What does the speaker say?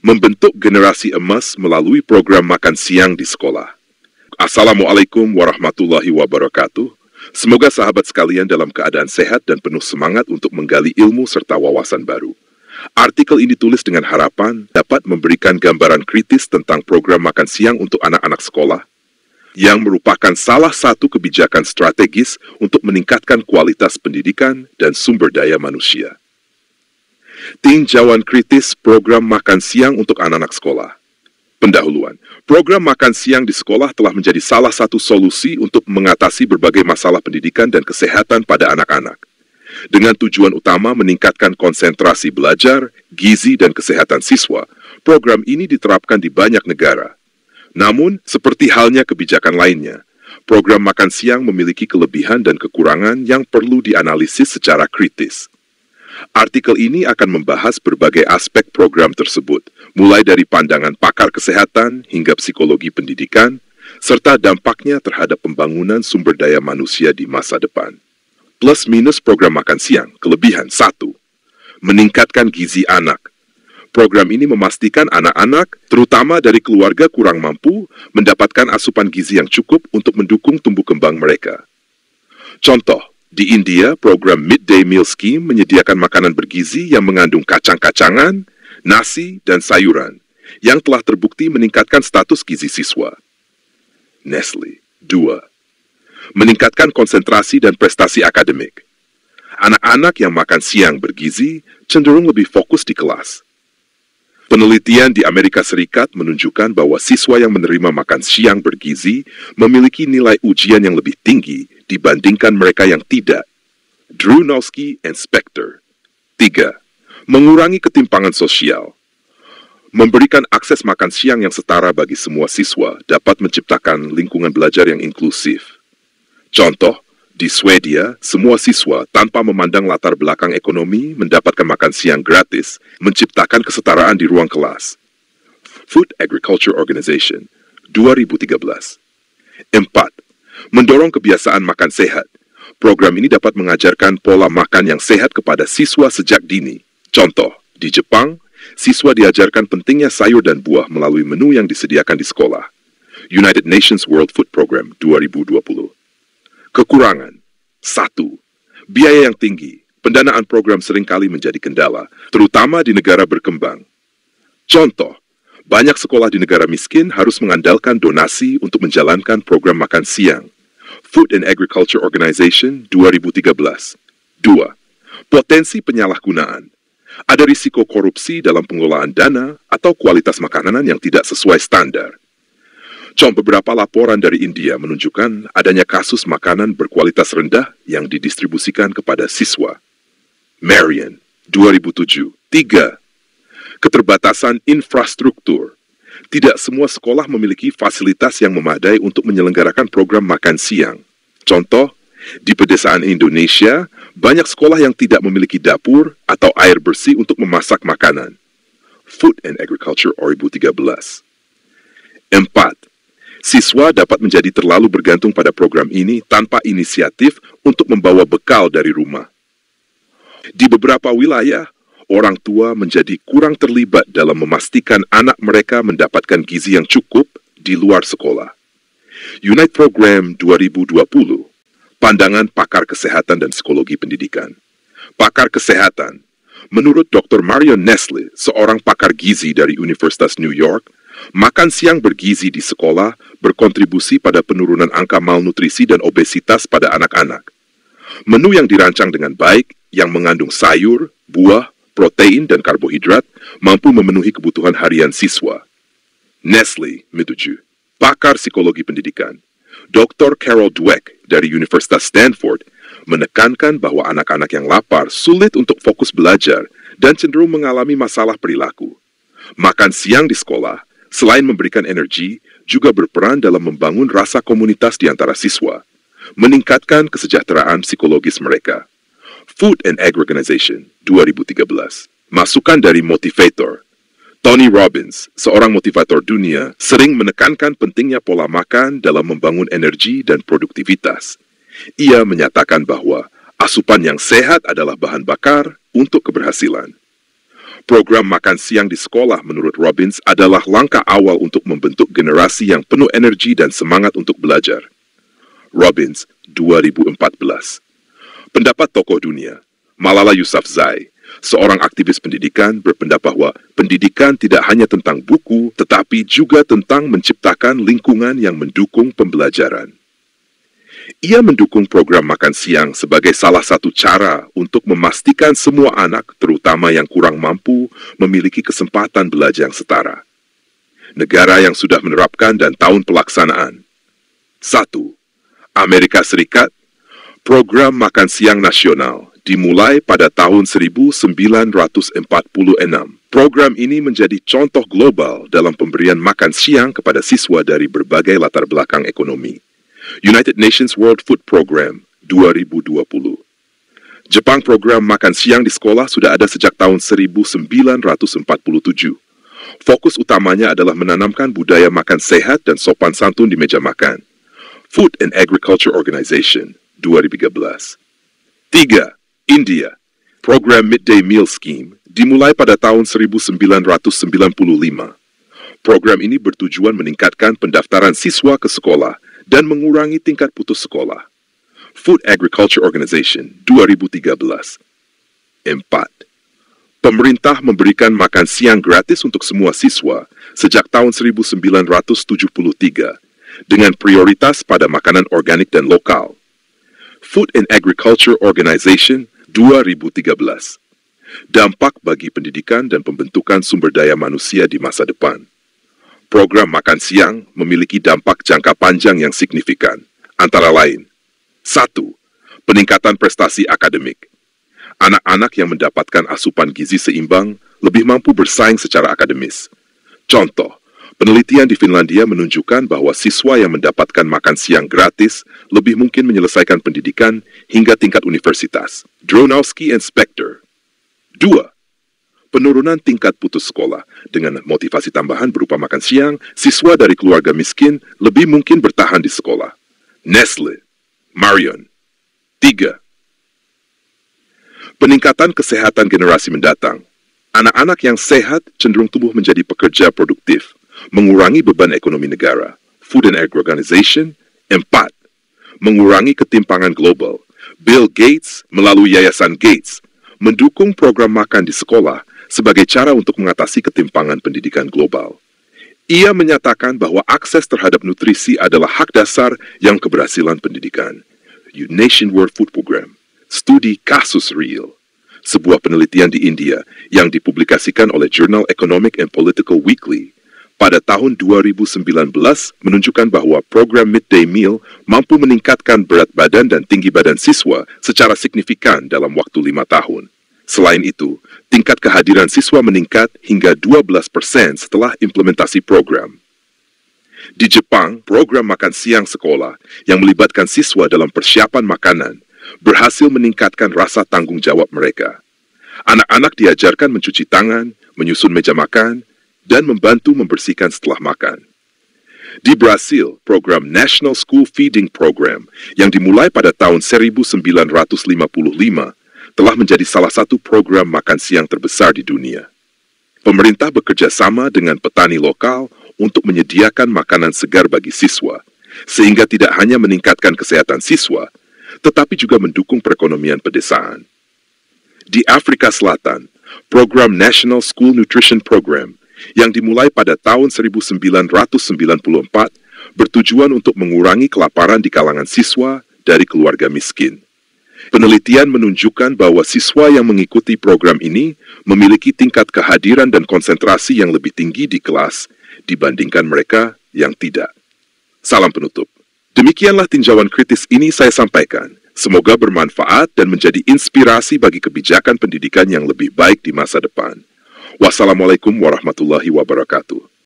membentuk generasi emas melalui program makan siang di sekolah. Assalamualaikum warahmatullahi wabarakatuh. Semoga sahabat sekalian dalam keadaan sehat dan penuh semangat untuk menggali ilmu serta wawasan baru. Artikel ini ditulis dengan harapan dapat memberikan gambaran kritis tentang program makan siang untuk anak-anak sekolah, yang merupakan salah satu kebijakan strategis untuk meningkatkan kualitas pendidikan dan sumber daya manusia. Tinjauan kritis program makan siang untuk anak-anak sekolah. Pendahuluan, program makan siang di sekolah telah menjadi salah satu solusi untuk mengatasi berbagai masalah pendidikan dan kesehatan pada anak-anak. Dengan tujuan utama meningkatkan konsentrasi belajar, gizi, dan kesehatan siswa, program ini diterapkan di banyak negara. Namun, seperti halnya kebijakan lainnya, program makan siang memiliki kelebihan dan kekurangan yang perlu dianalisis secara kritis. Artikel ini akan membahas berbagai aspek program tersebut, mulai dari pandangan pakar kesehatan hingga psikologi pendidikan, serta dampaknya terhadap pembangunan sumber daya manusia di masa depan. Plus minus program makan siang, kelebihan 1. Meningkatkan gizi anak. Program ini memastikan anak-anak, terutama dari keluarga kurang mampu, mendapatkan asupan gizi yang cukup untuk mendukung tumbuh kembang mereka. Contoh, di India, program Midday Meal Scheme menyediakan makanan bergizi yang mengandung kacang-kacangan, nasi, dan sayuran, yang telah terbukti meningkatkan status gizi siswa. Nestle. 2. Meningkatkan konsentrasi dan prestasi akademik. Anak-anak yang makan siang bergizi cenderung lebih fokus di kelas. Penelitian di Amerika Serikat menunjukkan bahwa siswa yang menerima makan siang bergizi memiliki nilai ujian yang lebih tinggi dibandingkan mereka yang tidak. Drunowski and Spector. 3. Mengurangi ketimpangan sosial. Memberikan akses makan siang yang setara bagi semua siswa dapat menciptakan lingkungan belajar yang inklusif. Contoh, di Swedia, semua siswa tanpa memandang latar belakang ekonomi mendapatkan makan siang gratis, menciptakan kesetaraan di ruang kelas. Food Agriculture Organization, 2013. 4. Mendorong kebiasaan makan sehat. Program ini dapat mengajarkan pola makan yang sehat kepada siswa sejak dini. Contoh, di Jepang, siswa diajarkan pentingnya sayur dan buah melalui menu yang disediakan di sekolah. United Nations World Food Program, 2020. Kekurangan. 1. Biaya yang tinggi. Pendanaan program seringkali menjadi kendala, terutama di negara berkembang. Contoh, banyak sekolah di negara miskin harus mengandalkan donasi untuk menjalankan program makan siang. Food and Agriculture Organization, 2013. 2. Potensi penyalahgunaan. Ada risiko korupsi dalam pengelolaan dana atau kualitas makanan yang tidak sesuai standar. Beberapa laporan dari India menunjukkan adanya kasus makanan berkualitas rendah yang didistribusikan kepada siswa. Marion, 2007. 3. Keterbatasan infrastruktur. Tidak semua sekolah memiliki fasilitas yang memadai untuk menyelenggarakan program makan siang. Contoh, di pedesaan Indonesia, banyak sekolah yang tidak memiliki dapur atau air bersih untuk memasak makanan. Food and Agriculture 2013. 4. Siswa dapat menjadi terlalu bergantung pada program ini tanpa inisiatif untuk membawa bekal dari rumah. Di beberapa wilayah, orang tua menjadi kurang terlibat dalam memastikan anak mereka mendapatkan gizi yang cukup di luar sekolah. Unite Program 2020, pandangan pakar kesehatan dan psikologi pendidikan. Pakar kesehatan, menurut Dr. Marion Nestle, seorang pakar gizi dari Universitas New York, makan siang bergizi di sekolah berkontribusi pada penurunan angka malnutrisi dan obesitas pada anak-anak. Menu yang dirancang dengan baik, yang mengandung sayur, buah, protein, dan karbohidrat, mampu memenuhi kebutuhan harian siswa. Nestle, menuju. Pakar psikologi pendidikan, Dr. Carol Dweck dari Universitas Stanford, menekankan bahwa anak-anak yang lapar sulit untuk fokus belajar dan cenderung mengalami masalah perilaku. Makan siang di sekolah, selain memberikan energi, juga berperan dalam membangun rasa komunitas di antara siswa, meningkatkan kesejahteraan psikologis mereka. Food and Ag Organization, 2013. Masukan dari motivator. Tony Robbins, seorang motivator dunia, sering menekankan pentingnya pola makan dalam membangun energi dan produktivitas. Ia menyatakan bahwa asupan yang sehat adalah bahan bakar untuk keberhasilan. Program makan siang di sekolah menurut Robbins adalah langkah awal untuk membentuk generasi yang penuh energi dan semangat untuk belajar. Robbins, 2014. Pendapat tokoh dunia, Malala Yousafzai, seorang aktivis pendidikan, berpendapat bahwa pendidikan tidak hanya tentang buku, tetapi juga tentang menciptakan lingkungan yang mendukung pembelajaran. Ia mendukung program makan siang sebagai salah satu cara untuk memastikan semua anak, terutama yang kurang mampu, memiliki kesempatan belajar yang setara. Negara yang sudah menerapkan dan tahun pelaksanaan. 1. Amerika Serikat. Program makan siang nasional dimulai pada tahun 1946. Program ini menjadi contoh global dalam pemberian makan siang kepada siswa dari berbagai latar belakang ekonomi. United Nations World Food Program 2020. Jepang program makan siang di sekolah sudah ada sejak tahun 1947. Fokus utamanya adalah menanamkan budaya makan sehat dan sopan santun di meja makan. Food and Agriculture Organization 2013. 3. India. Program Midday Meal Scheme dimulai pada tahun 1995. Program ini bertujuan meningkatkan pendaftaran siswa ke sekolah dan mengurangi tingkat putus sekolah. Food Agriculture Organization 2013. 4. Pemerintah memberikan makan siang gratis untuk semua siswa sejak tahun 1973 dengan prioritas pada makanan organik dan lokal. Food and Agriculture Organization 2013. Dampak bagi pendidikan dan pembentukan sumber daya manusia di masa depan. Program makan siang memiliki dampak jangka panjang yang signifikan, antara lain: 1. Peningkatan prestasi akademik. Anak-anak yang mendapatkan asupan gizi seimbang lebih mampu bersaing secara akademis. Contoh, penelitian di Finlandia menunjukkan bahwa siswa yang mendapatkan makan siang gratis lebih mungkin menyelesaikan pendidikan hingga tingkat universitas. Dronowski and Spector. 2. Penurunan tingkat putus sekolah. Dengan motivasi tambahan berupa makan siang, siswa dari keluarga miskin lebih mungkin bertahan di sekolah. Nestle, Marion. 3. Peningkatan kesehatan generasi mendatang. Anak-anak yang sehat cenderung tumbuh menjadi pekerja produktif, mengurangi beban ekonomi negara. Food and Agriculture Organization. 4. Mengurangi ketimpangan global. Bill Gates melalui Yayasan Gates mendukung program makan di sekolah sebagai cara untuk mengatasi ketimpangan pendidikan global. Ia menyatakan bahwa akses terhadap nutrisi adalah hak dasar yang keberhasilan pendidikan. United World Food Program. Studi kasus real. Sebuah penelitian di India yang dipublikasikan oleh Journal Economic and Political Weekly pada tahun 2019 menunjukkan bahwa program midday meal mampu meningkatkan berat badan dan tinggi badan siswa secara signifikan dalam waktu 5 tahun. Selain itu, tingkat kehadiran siswa meningkat hingga 12% setelah implementasi program. Di Jepang, program makan siang sekolah yang melibatkan siswa dalam persiapan makanan berhasil meningkatkan rasa tanggung jawab mereka. Anak-anak diajarkan mencuci tangan, menyusun meja makan, dan membantu membersihkan setelah makan. Di Brasil, program National School Feeding Program yang dimulai pada tahun 1955 telah menjadi salah satu program makan siang terbesar di dunia. Pemerintah bekerja sama dengan petani lokal untuk menyediakan makanan segar bagi siswa, sehingga tidak hanya meningkatkan kesehatan siswa, tetapi juga mendukung perekonomian pedesaan. Di Afrika Selatan, program National School Nutrition Program yang dimulai pada tahun 1994 bertujuan untuk mengurangi kelaparan di kalangan siswa dari keluarga miskin. Penelitian menunjukkan bahwa siswa yang mengikuti program ini memiliki tingkat kehadiran dan konsentrasi yang lebih tinggi di kelas dibandingkan mereka yang tidak. Salam penutup. Demikianlah tinjauan kritis ini saya sampaikan. Semoga bermanfaat dan menjadi inspirasi bagi kebijakan pendidikan yang lebih baik di masa depan. Wassalamualaikum warahmatullahi wabarakatuh.